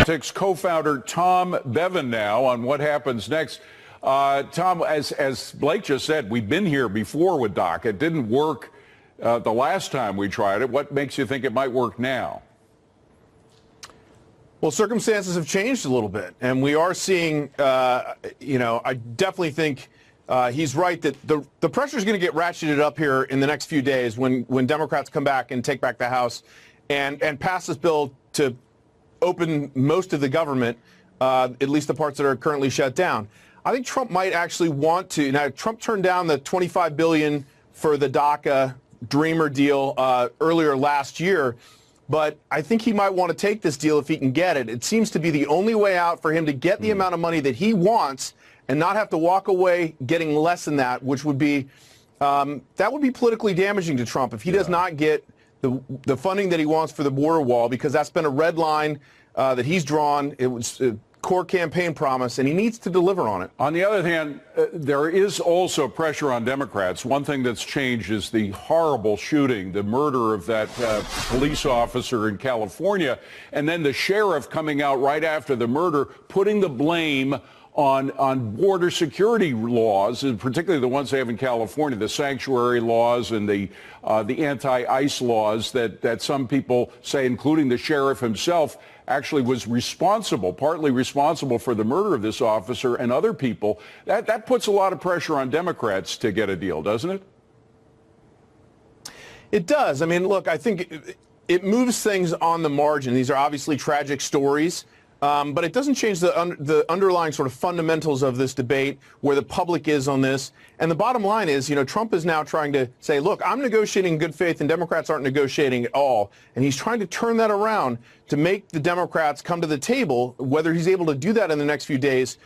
Politics co-founder Tom Bevan now on what happens next. Tom, as Blake just said, we've been here before with DACA. It didn't work the last time we tried it. What makes you think it might work now? Well, circumstances have changed a little bit, and we are seeing, I definitely think he's right that the pressure is going to get ratcheted up here in the next few days when Democrats come back and take back the House and pass this bill to open most of the government, at least the parts that are currently shut down. I think Trump might actually want to. Now, Trump turned down the $25 billion for the DACA Dreamer deal earlier last year, but I think he might want to take this deal if he can get it. It seems to be the only way out for him to get the amount of money that he wants and not have to walk away getting less than that, which would be that would be politically damaging to Trump if he does not get the funding that he wants for the border wall, because that's been a red line that he's drawn. It was a core campaign promise, and he needs to deliver on it. On the other hand, there is also pressure on Democrats. One thing that's changed is the horrible shooting, the murder of that police officer in California, and then the sheriff coming out right after the murder, putting the blame on border security laws, and particularly the ones they have in California, the sanctuary laws and the anti-ICE laws that some people say, including the sheriff himself, actually was partly responsible for the murder of this officer and other people. That puts a lot of pressure on Democrats to get a deal, doesn't it? It does. I mean, look, I think it moves things on the margin. These are obviously tragic stories. But it doesn't change the underlying sort of fundamentals of this debate, where the public is on this. And the bottom line is, Trump is now trying to say, look, I'm negotiating in good faith, and Democrats aren't negotiating at all. And he's trying to turn that around to make the Democrats come to the table. Whether he's able to do that in the next few days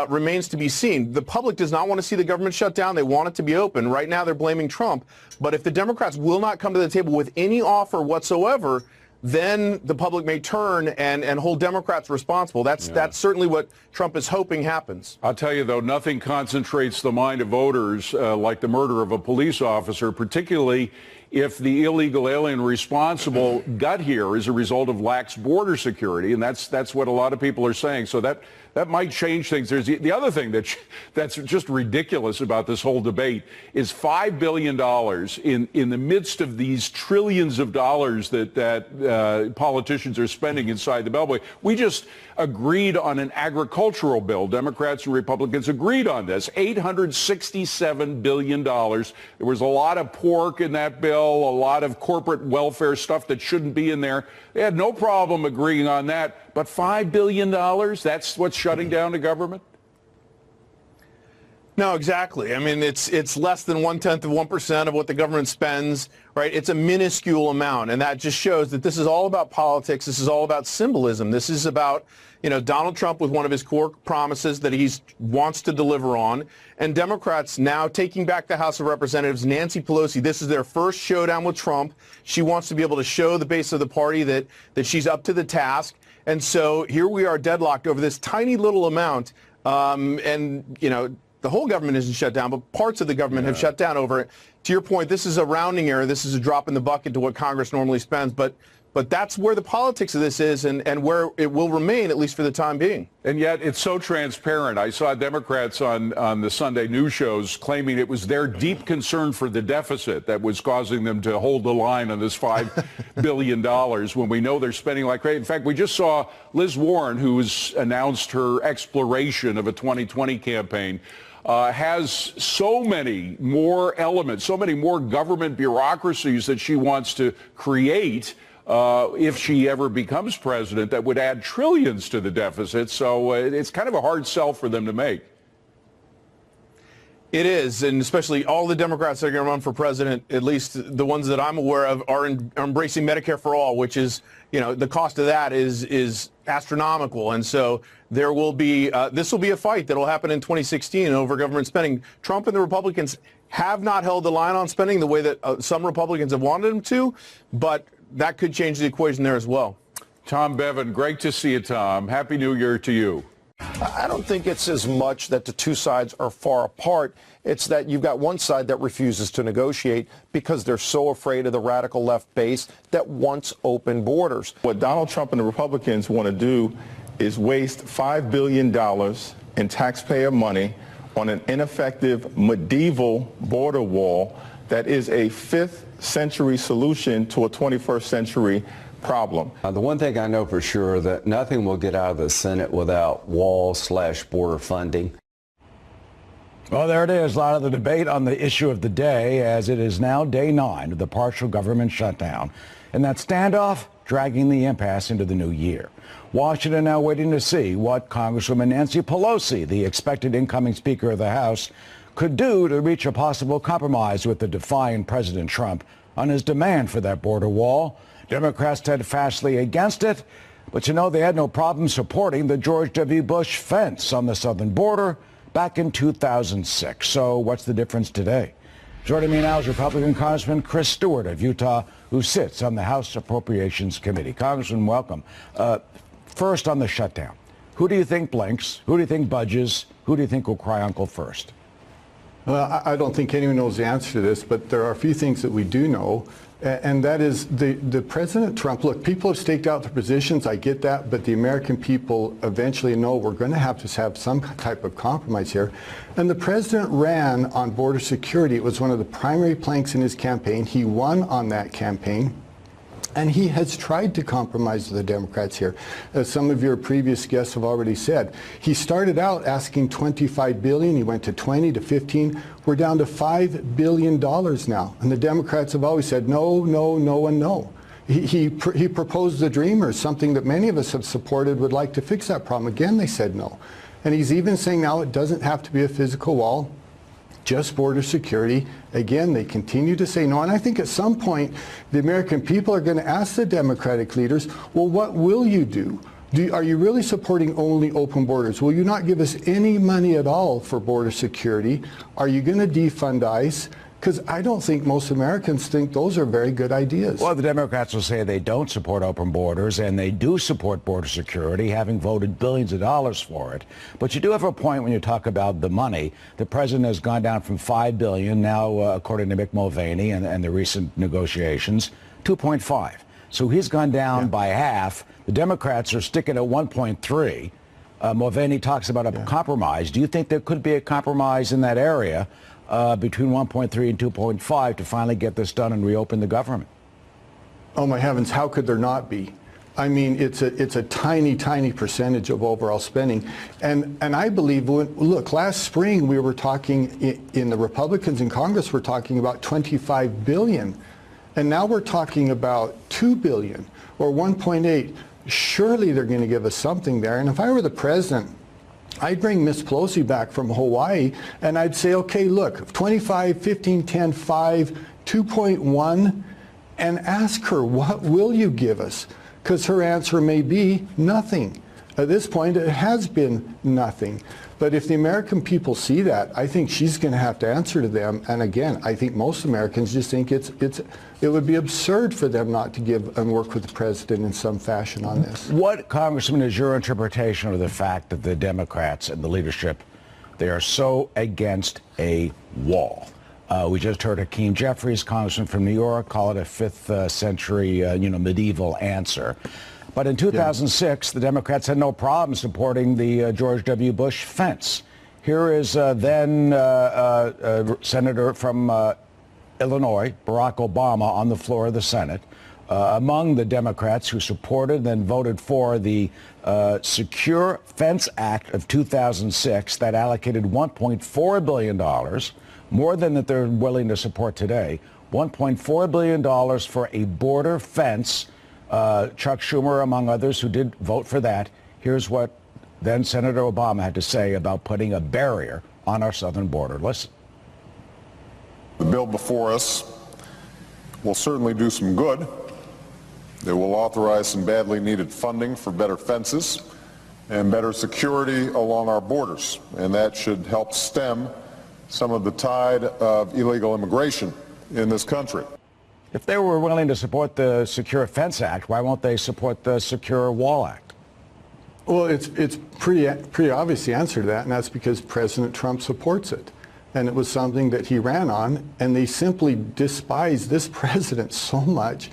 remains to be seen. The public does not want to see the government shut down. They want it to be open. Right now, they're blaming Trump. But if the Democrats will not come to the table with any offer whatsoever, then the public may turn and hold Democrats responsible. That's certainly what Trump is hoping happens. I'll tell you, though, nothing concentrates the mind of voters like the murder of a police officer, particularly if the illegal alien responsible got here as a result of lax border security. And that's what a lot of people are saying. So that might change things. There's the other thing that's just ridiculous about this whole debate is $5 billion in the midst of these trillions of dollars that politicians are spending inside the Beltway. We just agreed on an agricultural bill. Democrats and Republicans agreed on this. $867 billion. There was a lot of pork in that bill, a lot of corporate welfare stuff that shouldn't be in there. They had no problem agreeing on that. But $5 billion, that's what's shutting down the government? No, exactly. I mean, it's less than 0.1% of what the government spends, right? It's a minuscule amount, and that just shows that this is all about politics. This is all about symbolism. This is about, Donald Trump with one of his core promises that he wants to deliver on, and Democrats now taking back the House of Representatives. Nancy Pelosi, this is their first showdown with Trump. She wants to be able to show the base of the party that she's up to the task, and so here we are deadlocked over this tiny little amount, the whole government isn't shut down, but parts of the government have shut down over it. To your point, this is a rounding error. This is a drop in the bucket to what Congress normally spends. But that's where the politics of this is and where it will remain, at least for the time being. And yet it's so transparent. I saw Democrats on the Sunday news shows claiming it was their deep concern for the deficit that was causing them to hold the line on this $5 billion when we know they're spending like crazy. In fact, we just saw Liz Warren, who has announced her exploration of a 2020 campaign, has so many more elements, so many more government bureaucracies that she wants to create if she ever becomes president that would add trillions to the deficit. So it's kind of a hard sell for them to make. It is, and especially all the Democrats that are going to run for president, at least the ones that I'm aware of, are embracing Medicare for all, which is, the cost of that is astronomical. And so there will be, this will be a fight that will happen in 2016 over government spending. Trump and the Republicans have not held the line on spending the way that some Republicans have wanted them to, but that could change the equation there as well. Tom Bevan, great to see you, Tom. Happy New Year to you. I don't think it's as much that the two sides are far apart. It's that you've got one side that refuses to negotiate because they're so afraid of the radical left base that wants open borders. What Donald Trump and the Republicans want to do is waste $5 billion in taxpayer money on an ineffective medieval border wall that is a 5th century solution to a 21st century problem. The one thing I know for sure that nothing will get out of the Senate without wall/border funding. Well, there it is. A lot of the debate on the issue of the day, as it is now day 9 of the partial government shutdown. And that standoff dragging the impasse into the new year. Washington now waiting to see what Congresswoman Nancy Pelosi, the expected incoming Speaker of the House, could do to reach a possible compromise with the defiant President Trump on his demand for that border wall. Democrats steadfastly against it, but they had no problem supporting the George W. Bush fence on the southern border back in 2006. So what's the difference today? Joining me now is Republican Congressman Chris Stewart of Utah, who sits on the House Appropriations Committee. Congressman, welcome. First on the shutdown, who do you think blinks? Who do you think budges? Who do you think will cry uncle first? Well, I don't think anyone knows the answer to this, but there are a few things that we do know, and that is the President Trump. Look, people have staked out their positions. I get that, but the American people eventually know we're going to have some type of compromise here. And the President ran on border security. It was one of the primary planks in his campaign. He won on that campaign. And he has tried to compromise the Democrats here. As some of your previous guests have already said, he started out asking $25 billion. He went to 20 to 15. We're down to $5 billion now. And the Democrats have always said no, no, no, and no. He proposed the Dreamers, something that many of us have supported, would like to fix that problem. Again, they said no. And he's even saying now it doesn't have to be a physical wall, just border security. Again, they continue to say no. And I think at some point, the American people are going to ask the Democratic leaders, well, what will you do? Are you really supporting only open borders? Will you not give us any money at all for border security? Are you going to defund ICE? Because I don't think most Americans think those are very good ideas. Well, the Democrats will say they don't support open borders, and they do support border security, having voted billions of dollars for it. But you do have a point when you talk about the money. The president has gone down from $5 billion, now, according to Mick Mulvaney and the recent negotiations, 2.5. So he's gone down by half. The Democrats are sticking at 1.3. Mulvaney talks about a compromise. Do you think there could be a compromise in that area between 1.3 and 2.5 to finally get this done and reopen the government? Oh my heavens, how could there not be? I mean, it's a tiny, tiny percentage of overall spending. And I believe, look, last spring we were talking, in the Republicans in Congress were talking about $25 billion. And now we're talking about $2 billion or 1.8. Surely they're going to give us something there. And if I were the president, I'd bring Miss Pelosi back from Hawaii and I'd say, okay, look, 25, 15, 10, 5, 2.1, and ask her, what will you give us? Because her answer may be nothing. At this point, it has been nothing. But if the American people see that, I think she's going to have to answer to them. And again, I think most Americans just think it would be absurd for them not to give and work with the president in some fashion on this. What, Congressman, is your interpretation of the fact that the Democrats and the leadership, they are so against a wall? We just heard Hakeem Jeffries, congressman from New York, call it a 5th century, medieval answer. But in 2006, the Democrats had no problem supporting the George W. Bush fence. Here is then Senator from Illinois, Barack Obama, on the floor of the Senate, among the Democrats who supported and voted for the Secure Fence Act of 2006 that allocated $1.4 billion, more than that they're willing to support today, $1.4 billion for a border fence. Chuck Schumer, among others, who did vote for that. Here's what then Senator Obama had to say about putting a barrier on our southern border. Listen. The bill before us will certainly do some good. It will authorize some badly needed funding for better fences and better security along our borders, and that should help stem some of the tide of illegal immigration in this country. If they were willing to support the Secure Fence Act, why won't they support the Secure Wall Act? Well, it's pretty obvious the answer to that, and that's because President Trump supports it. And it was something that he ran on, and they simply despise this president so much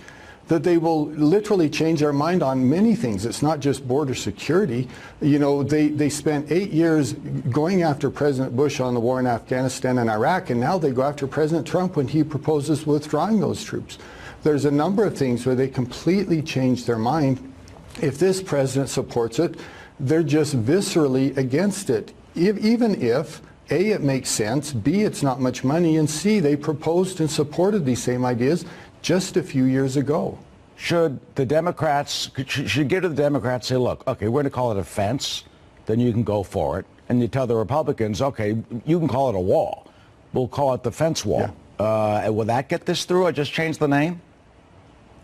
that they will literally change their mind on many things. It's not just border security. You know, they spent 8 years going after President Bush on the war in Afghanistan and Iraq, and now they go after President Trump when he proposes withdrawing those troops. There's a number of things where they completely change their mind. If this president supports it, they're just viscerally against it, even if A, it makes sense, B, it's not much money, and C, they proposed and supported these same ideas just a few years ago. Should the Democrats, should give to the Democrats, say, look, okay, we're going to call it a fence, then you can go for it. And you tell the Republicans, okay, you can call it a wall. We'll call it the fence wall. Yeah. Will that get this through, or just change the name?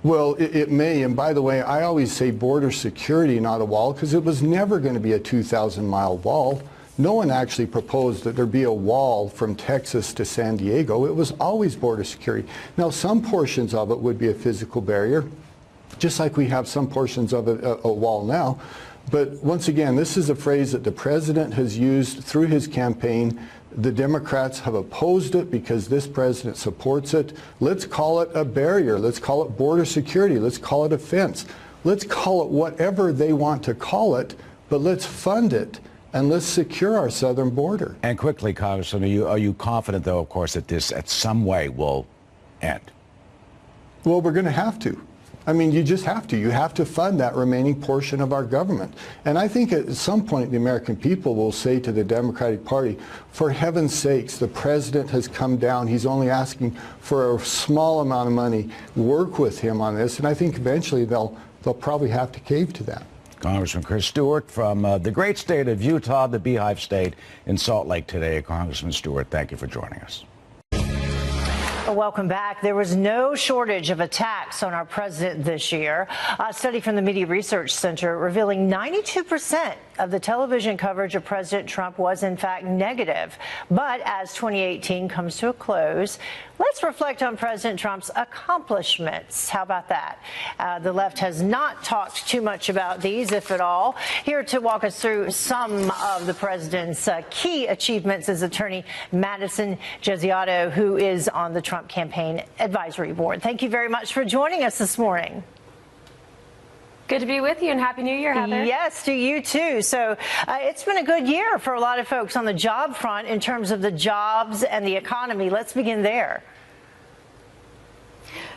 Well, it may. And by the way, I always say border security, not a wall, because it was never going to be a 2,000-mile wall. No one actually proposed that there be a wall from Texas to San Diego. It was always border security. Now, some portions of it would be a physical barrier, just like we have some portions of a wall now. But once again, this is a phrase that the president has used through his campaign. The Democrats have opposed it because this president supports it. Let's call it a barrier. Let's call it border security. Let's call it a fence. Let's call it whatever they want to call it, but let's fund it. And let's secure our southern border. And quickly, Congressman, are you confident, though, of course, that this at some way will end? Well, we're going to have to. I mean, you just have to. You have to fund that remaining portion of our government. And I think at some point the American people will say to the Democratic Party, for heaven's sakes, the president has come down. He's only asking for a small amount of money. Work with him on this. And I think eventually they'll probably have to cave to that. Congressman Chris Stewart from the great state of Utah, the Beehive State in Salt Lake today. Congressman Stewart, thank you for joining us. Welcome back. There was no shortage of attacks on our president this year. A study from the Media Research Center revealing 92% of the television coverage of President Trump was in fact negative. But as 2018 comes to a close, let's reflect on President Trump's accomplishments. How about that? The left has not talked too much about these, if at all. Here to walk us through some of the president's key achievements is attorney Madison Geziato, who is on the Trump Campaign Advisory Board. Thank you very much for joining us this morning. Good to be with you, and Happy New Year, Heather. Yes, to you too. So it's been a good year for a lot of folks on the job front in terms of the jobs and the economy. Let's begin there.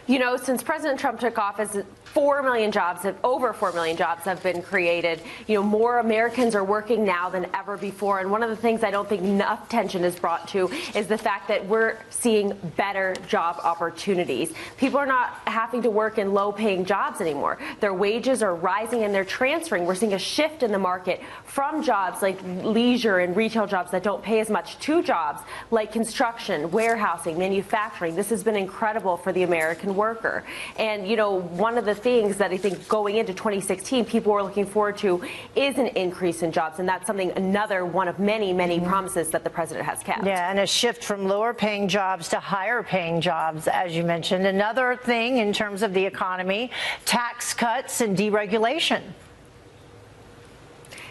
You know, since President Trump took office, 4 million jobs, over 4 million jobs have been created. You know, more Americans are working now than ever before. And one of the things I don't think enough attention is brought to is the fact that we're seeing better job opportunities. People are not having to work in low-paying jobs anymore. Their wages are rising and they're transferring. We're seeing a shift in the market from jobs like leisure and retail jobs that don't pay as much to jobs like construction, warehousing, manufacturing. This has been incredible for the American worker. And, you know, one of the things that I think going into 2016 people were looking forward to is an increase in jobs, and that's something, another one of many, many promises that the president has kept. Yeah, and a shift from lower paying jobs to higher paying jobs, as you mentioned. Another thing in terms of the economy, tax cuts and deregulation.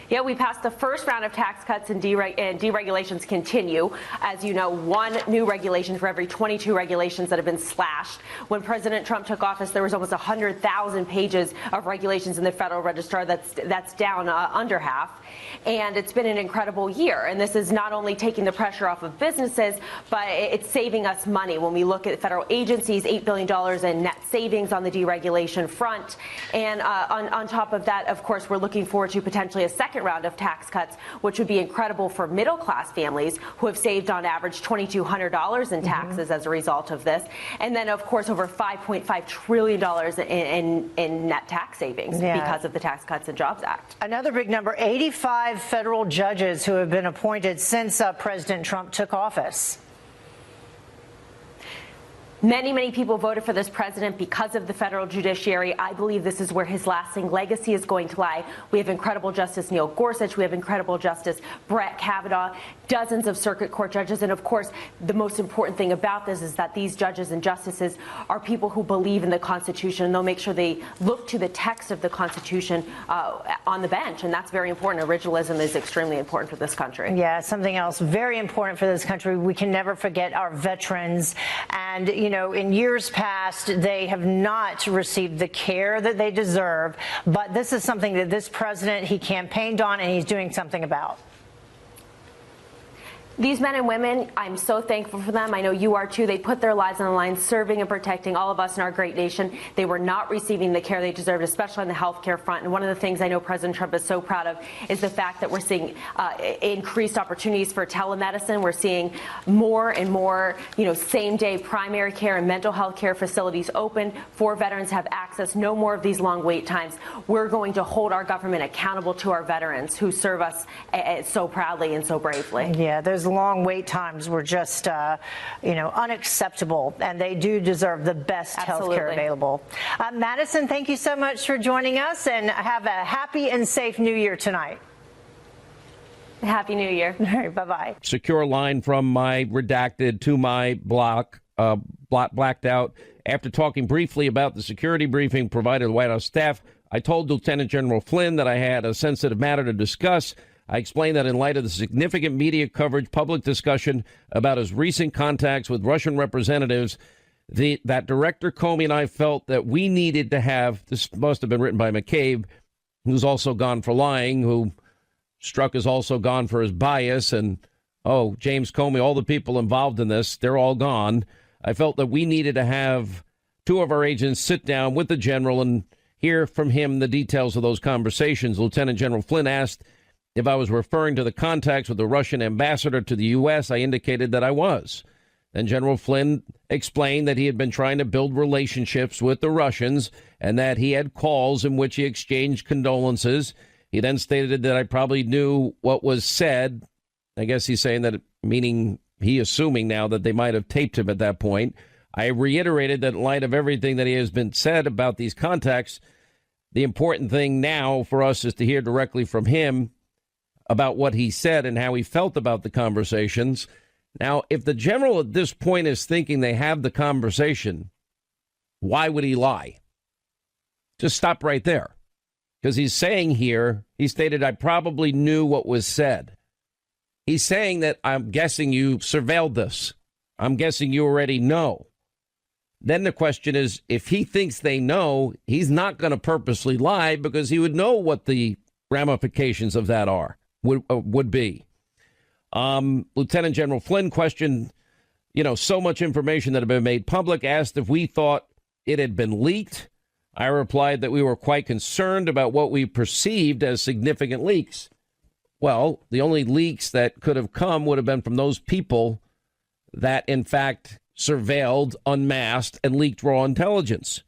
Yeah, we passed the first round of tax cuts and deregulations continue. As you know, one new regulation for every 22 regulations that have been slashed. When President Trump took office, there was almost 100,000 pages of regulations in the Federal Register. That's down under half. And it's been an incredible year. And this is not only taking the pressure off of businesses, but it's saving us money. When we look at federal agencies, $8 billion in net savings on the deregulation front. And on top of that, of course, we're looking forward to potentially a second round of tax cuts, which would be incredible for middle-class families who have saved on average $2,200 in taxes as a result of this. And then, of course, over $5.5 trillion in net tax savings because of the Tax Cuts and Jobs Act. Another big number, 85 federal judges who have been appointed since President Trump took office. Many, many people voted for this president because of the federal judiciary. I believe this is where his lasting legacy is going to lie. We have incredible Justice Neil Gorsuch. We have incredible Justice Brett Kavanaugh, dozens of circuit court judges. And of course, the most important thing about this is that these judges and justices are people who believe in the Constitution. And they'll make sure they look to the text of the Constitution on the bench. And that's very important. Originalism is extremely important for this country. Yeah, something else very important for this country. We can never forget our veterans. And, you in years past, they have not received the care that they deserve. But this is something that this president, he campaigned on, and he's doing something about. These men and women, I'm so thankful for them. I know you are too. They put their lives on the line serving and protecting all of us in our great nation. They were not receiving the care they deserved, especially on the health care front. And one of the things I know President Trump is so proud of is the fact that we're seeing increased opportunities for telemedicine. We're seeing more and more, same-day primary care and mental health care facilities open for veterans to have access. No more of these long wait times. We're going to hold our government accountable to our veterans who serve us so proudly and so bravely. Yeah, those long wait times were just, unacceptable, and they do deserve the best health care available. Madison, thank you so much for joining us, and have a happy and safe New Year tonight. Happy New Year. All right, bye-bye. Secure line from my redacted to my blacked out. After talking briefly about the security briefing provided the White House staff, I told Lieutenant General Flynn that I had a sensitive matter to discuss. I explained that in light of the significant media coverage, public discussion about his recent contacts with Russian representatives, that Director Comey and I felt that we needed to have, this must have been written by McCabe, who's also gone for lying, who Strzok is also gone for his bias, and, James Comey, all the people involved in this, they're all gone. I felt that we needed to have two of our agents sit down with the general and hear from him the details of those conversations. Lieutenant General Flynn asked if I was referring to the contacts with the Russian ambassador to the U.S., I indicated that I was. Then General Flynn explained that he had been trying to build relationships with the Russians and that he had calls in which he exchanged condolences. He then stated that I probably knew what was said. I guess he's saying that, meaning he assuming now that they might have taped him at that point. I reiterated that in light of everything that he has been said about these contacts, the important thing now for us is to hear directly from him about what he said and how he felt about the conversations. Now, if the general at this point is thinking they have the conversation, why would he lie? Just stop right there. Because he's saying here, he stated, I probably knew what was said. He's saying that I'm guessing you surveilled this. I'm guessing you already know. Then the question is, if he thinks they know, he's not going to purposely lie because he would know what the ramifications of that would be. Lieutenant General Flynn questioned, so much information that had been made public, asked if we thought it had been leaked. I replied that we were quite concerned about what we perceived as significant leaks. Well, the only leaks that could have come would have been from those people that, in fact, surveilled, unmasked, and leaked raw intelligence.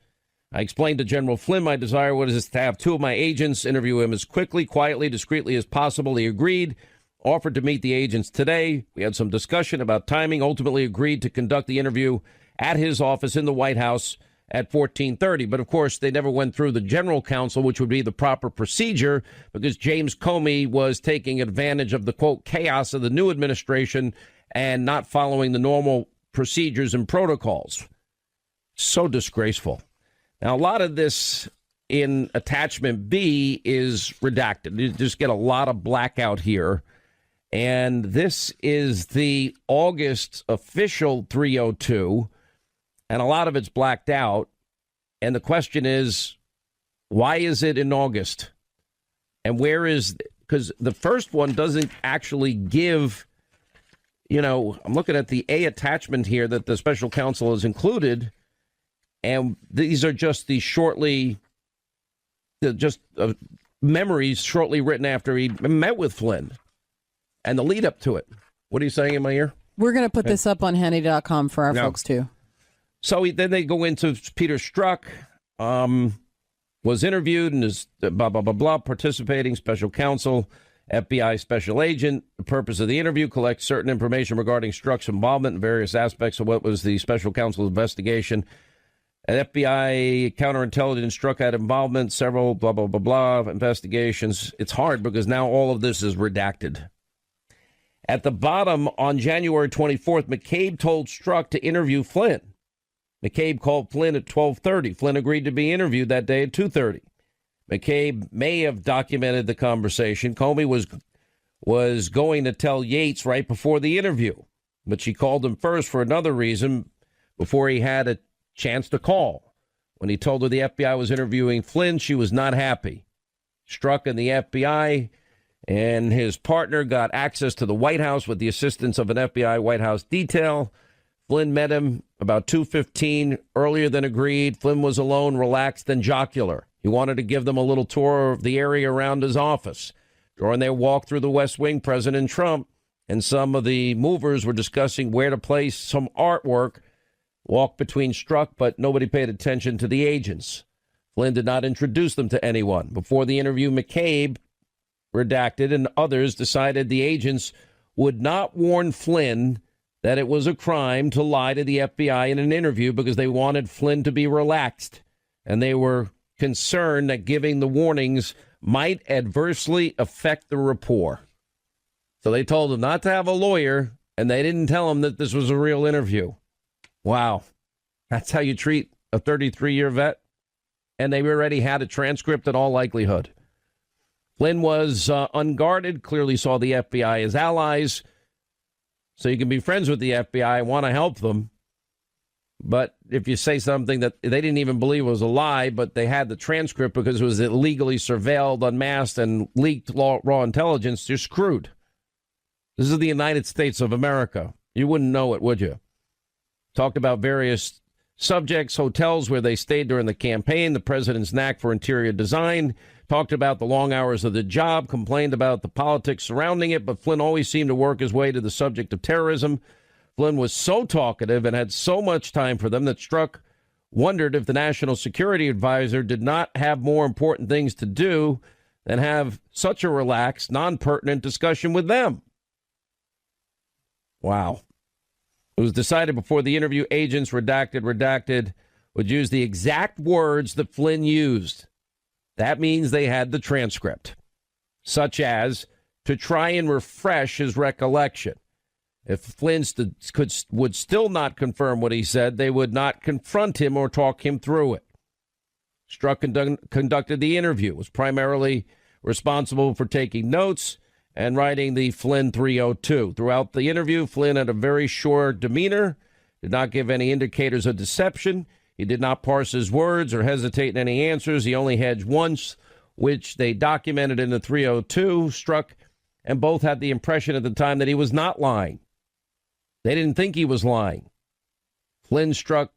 I explained to General Flynn my desire was to have two of my agents interview him as quickly, quietly, discreetly as possible. He agreed, offered to meet the agents today. We had some discussion about timing, ultimately agreed to conduct the interview at his office in the White House at 14:30. But, of course, they never went through the general counsel, which would be the proper procedure, because James Comey was taking advantage of the, quote, chaos of the new administration and not following the normal procedures and protocols. So disgraceful. Now, a lot of this in attachment B is redacted. You just get a lot of blackout here. And this is the August official 302, and a lot of it's blacked out. And the question is, why is it in August? And where is, because the first one doesn't actually give, I'm looking at the A attachment here that the special counsel has included. And these are just the memories shortly written after he met with Flynn and the lead up to it. What are you saying in my ear? We're going to put this up on Handy.com for our folks, too. So then they go into Peter Strzok, was interviewed and is blah, blah, blah, blah, participating special counsel, FBI special agent. The purpose of the interview, collect certain information regarding Strzok's involvement in various aspects of what was the special counsel's investigation. An FBI counterintelligence Strzok had involvement, several blah, blah, blah, blah investigations. It's hard because now all of this is redacted. At the bottom, on January 24th, McCabe told Strzok to interview Flynn. McCabe called Flynn at 12:30. Flynn agreed to be interviewed that day at 2:30. McCabe may have documented the conversation. Comey was going to tell Yates right before the interview, but she called him first for another reason. before he had a chance to call. When he told her the FBI was interviewing Flynn, she was not happy. Strzok and the FBI and his partner got access to the White House with the assistance of an FBI White House detail. Flynn met him about 2:15 earlier than agreed. Flynn was alone, relaxed, and jocular. He wanted to give them a little tour of the area around his office. During their walk through the West Wing, President Trump and some of the movers were discussing where to place some artwork. Walked between Strzok, but nobody paid attention to the agents. Flynn did not introduce them to anyone. Before the interview, McCabe, redacted, and others decided the agents would not warn Flynn that it was a crime to lie to the FBI in an interview because they wanted Flynn to be relaxed, and they were concerned that giving the warnings might adversely affect the rapport. So they told him not to have a lawyer, and they didn't tell him that this was a real interview. Wow. That's how you treat a 33-year vet? And they already had a transcript in all likelihood. Flynn was unguarded, clearly saw the FBI as allies. So you can be friends with the FBI, want to help them. But if you say something that they didn't even believe was a lie, but they had the transcript because it was illegally surveilled, unmasked, and leaked raw intelligence, you're screwed. This is the United States of America. You wouldn't know it, would you? Talked about various subjects, hotels where they stayed during the campaign, the president's knack for interior design, talked about the long hours of the job, complained about the politics surrounding it, but Flynn always seemed to work his way to the subject of terrorism. Flynn was so talkative and had so much time for them that Strzok wondered if the national security advisor did not have more important things to do than have such a relaxed, non-pertinent discussion with them. Wow. It was decided before the interview, agents, redacted, would use the exact words that Flynn used. That means they had the transcript, such as to try and refresh his recollection. If Flynn would still not confirm what he said, they would not confront him or talk him through it. Strzok conducted the interview, was primarily responsible for taking notes and writing the Flynn 302. Throughout the interview, Flynn had a very sure demeanor, did not give any indicators of deception. He did not parse his words or hesitate in any answers. He only hedged once, which they documented in the 302. Strzok and both had the impression at the time that he was not lying. They didn't think he was lying. Flynn struck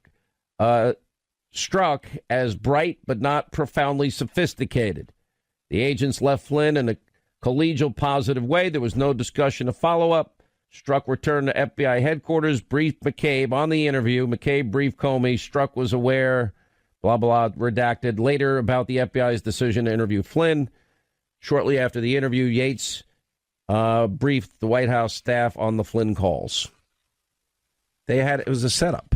as bright but not profoundly sophisticated. The agents left Flynn in a collegial, positive way. There was no discussion of follow-up. Strzok returned to FBI headquarters, briefed McCabe on the interview. McCabe briefed Comey. Strzok was aware, blah, blah, redacted, later about the FBI's decision to interview Flynn. Shortly after the interview, Yates briefed the White House staff on the Flynn calls. It was a setup.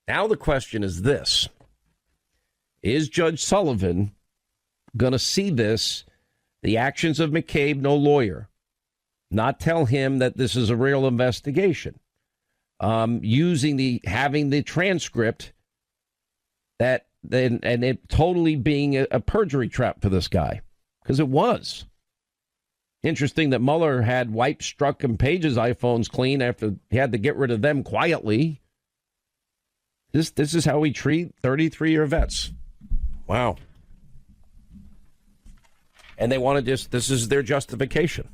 Now the question is this. Is Judge Sullivan going to see this, the actions of McCabe, no lawyer, not tell him that this is a real investigation, having the transcript and it totally being a perjury trap for this guy, because it was. Interesting that Mueller had wiped Strzok and Page's iPhones clean after he had to get rid of them quietly. This is how we treat 33-year vets. Wow. And they want to this is their justification.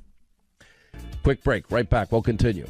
Quick break. Right back. We'll continue.